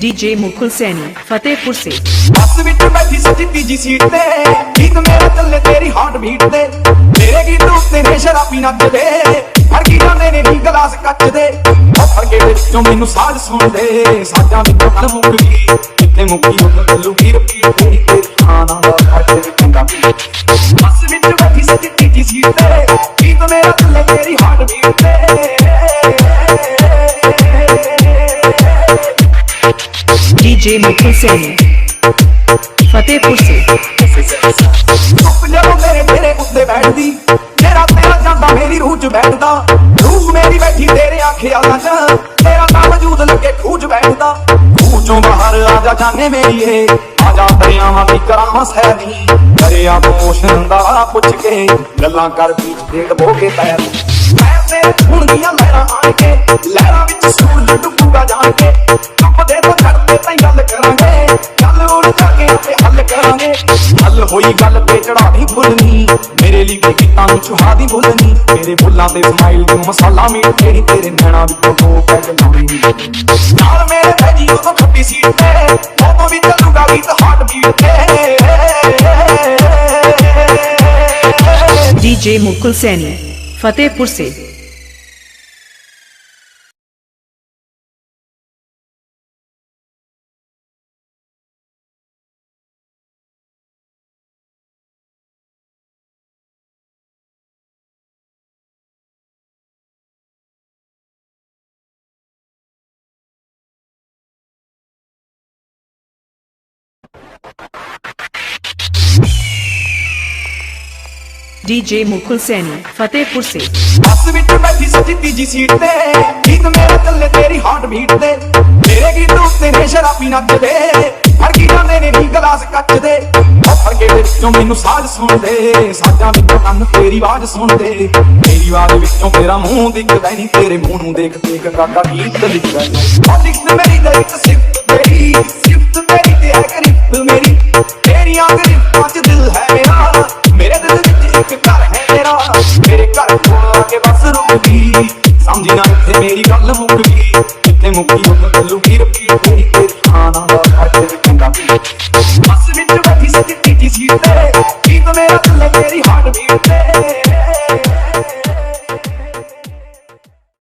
DJ Mukul Saini Fatehpur से। बस विच बैठी सच्ची तीजी सीट ते गीत मेरा चले तेरी हार्ट बीट ते मेरे गीत उत्ते ने शराबी नचदे फड़की जांदे ने नी गलास कच दे फड़के विचों मैनू साज सुन दे साजां विचों गल मुक गई किते मुक्की उत चलूगी रिपीट तेरी खाना दा खट चंगा बस विच बैठी सच्ची तीजी सीट ते गीत मेरा चले तेरी हार्ट बीट ते DJ मुकुल सैनी फतेहपुर से। जब मेरे तेरे उत्ते बैठदी तेरा तेरा जांदा मेरी रूह च बैठदा रूह मेरी बैठी तेरे ख्यालां च तेरा नाम वजूद लगे खूह च बैठदा खूह चों बाहर आजा जाने मेरी है आजा दरियावां दी करावां सैरी दरिया तो ओशन दा पुछ के गल्लां कर बीच दे डबो के पैर मैं तेरे खून दियां लहरां आण के लहरां विच सूरज डुੱਬੂਗਾ जान के चुप दे तो छड़ते ताईं गल करांगे गल उड़ जाके ते हल करांगे हल होई गल ते चढ़ा दी भुलनी मेरे लिए गीतां नूं छुहा दी भुलनी तेरे बुल्लां ते स्माइल दी मसाला मीठ तेरी तेरे नैणां विचों दो पैग लाउणी नाल मेरे भैजी उदों खट्टी सीट ते उदों भी चलूगा गीत हार्ट बीट ते। DJ मुकुल सैनी फतेहपुर से। DJ मुकुल सैनी फतेहपुर से। बस विच बैठी सच्ची तीजी सीट ते गीत मेरा चले तेरी हार्ट बीट ते मेरे गीत उत्ते ने शराबी नचदे फड़की जांदे ने नी गलास कच दे फड़के विचों मैनू साज सुन दे साजां विचों कंन तेरी आवाज सुन दे मेरी आवाज विचों तेरा मुंह दिखदा नहीं तेरे मुंह नूं देख देख काका गीत लिखदा ओ लिखत मेरी दरित सिफ्त मेरी ते है गरिफ्त मेरी तेरियां गरिफ्तां च दिल है मेरे दिल विच एक घर है तेरा मेरे घर कोल आके बस रुक गई समझी ना इत्थे मेरी गल मुक गई किते मुक्की उत चलूगी रिपीट तेरी खाना दा खट चंगा बस विच बैठी सच्ची तीजी सीट ते गीत मेरा चले तेरी हार्ट बीट ते।